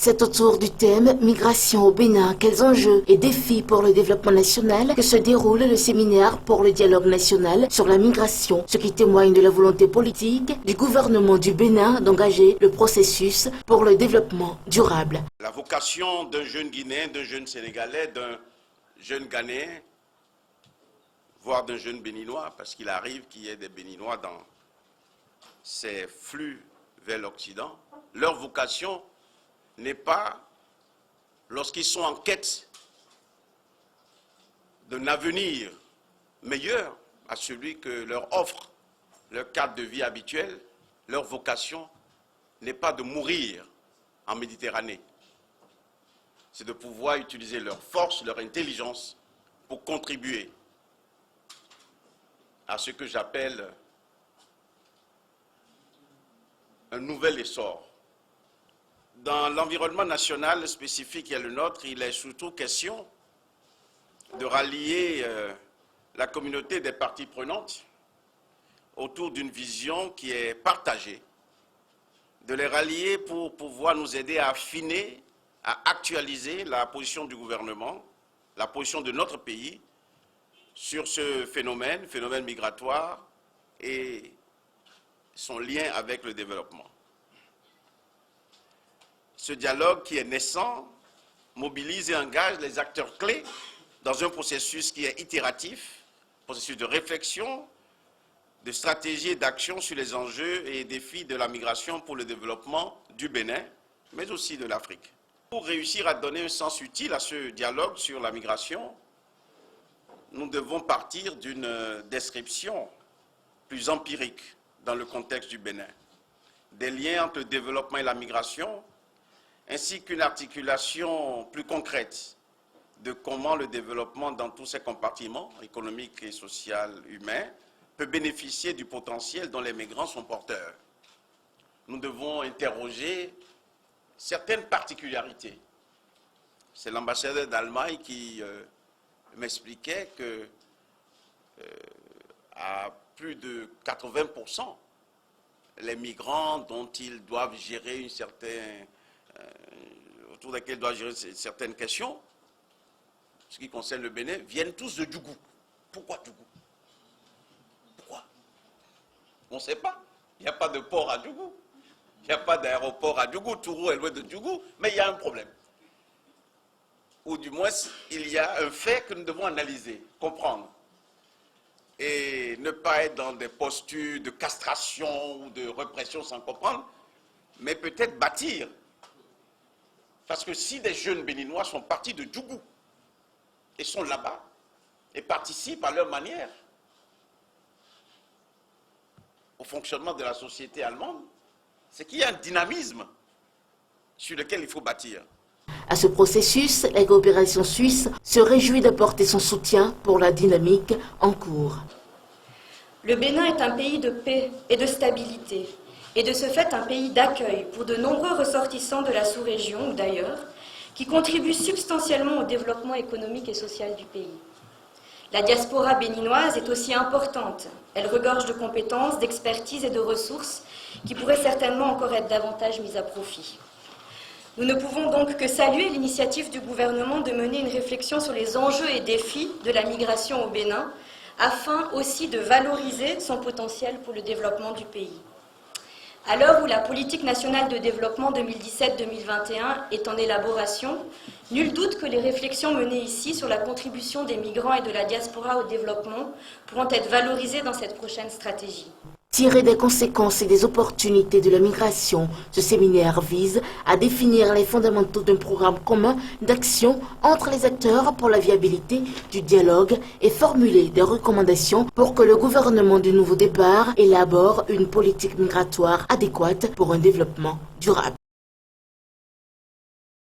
C'est autour du thème « Migration au Bénin, quels enjeux et défis pour le développement national » que se déroule le séminaire pour le dialogue national sur la migration, ce qui témoigne de la volonté politique du gouvernement du Bénin d'engager le processus pour le développement durable. La vocation d'un jeune Guinéen, d'un jeune Sénégalais, d'un jeune Ghanéen, voire d'un jeune Béninois, parce qu'il arrive qu'il y ait des Béninois dans ces flux vers l'Occident, leur vocation n'est pas, lorsqu'ils sont en quête d'un avenir meilleur à celui que leur offre leur cadre de vie habituel, leur vocation n'est pas de mourir en Méditerranée. C'est de pouvoir utiliser leur force, leur intelligence pour contribuer à ce que j'appelle un nouvel essor. Dans l'environnement national spécifique qui est le nôtre, il est surtout question de rallier la communauté des parties prenantes autour d'une vision qui est partagée, de les rallier pour pouvoir nous aider à affiner, à actualiser la position du gouvernement, la position de notre pays sur ce phénomène migratoire et son lien avec le développement. Ce dialogue qui est naissant mobilise et engage les acteurs clés dans un processus qui est itératif, processus de réflexion, de stratégie et d'action sur les enjeux et défis de la migration pour le développement du Bénin, mais aussi de l'Afrique. Pour réussir à donner un sens utile à ce dialogue sur la migration, nous devons partir d'une description plus empirique dans le contexte du Bénin, des liens entre le développement et la migration, ainsi qu'une articulation plus concrète de comment le développement dans tous ses compartiments, économiques et social, humains, peut bénéficier du potentiel dont les migrants sont porteurs. Nous devons interroger certaines particularités. C'est l'ambassadeur d'Allemagne qui m'expliquait que à plus de 80%, les migrants dont ils doivent gérer une certaine autour desquels ils doivent gérer certaines questions, ce qui concerne le Bénin, viennent tous de Djougou. Pourquoi Djougou? Pourquoi? On ne sait pas. Il n'y a pas de port à Djougou. Il n'y a pas d'aéroport à Djougou. Tourou est loin de Djougou, mais il y a un problème. Ou du moins, il y a un fait que nous devons analyser, comprendre. Et ne pas être dans des postures de castration ou de répression sans comprendre, mais peut-être bâtir. Parce que si des jeunes béninois sont partis de Djougou et sont là-bas et participent à leur manière au fonctionnement de la société allemande, c'est qu'il y a un dynamisme sur lequel il faut bâtir. À ce processus, la coopération suisse se réjouit d'apporter son soutien pour la dynamique en cours. Le Bénin est un pays de paix et de stabilité, et de ce fait un pays d'accueil pour de nombreux ressortissants de la sous-région ou d'ailleurs, qui contribuent substantiellement au développement économique et social du pays. La diaspora béninoise est aussi importante. Elle regorge de compétences, d'expertise et de ressources qui pourraient certainement encore être davantage mises à profit. Nous ne pouvons donc que saluer l'initiative du gouvernement de mener une réflexion sur les enjeux et défis de la migration au Bénin, afin aussi de valoriser son potentiel pour le développement du pays. À l'heure où la politique nationale de développement 2017-2021 est en élaboration, nul doute que les réflexions menées ici sur la contribution des migrants et de la diaspora au développement pourront être valorisées dans cette prochaine stratégie. Tirer des conséquences et des opportunités de la migration, ce séminaire vise à définir les fondamentaux d'un programme commun d'action entre les acteurs pour la viabilité du dialogue et formuler des recommandations pour que le gouvernement du nouveau départ élabore une politique migratoire adéquate pour un développement durable.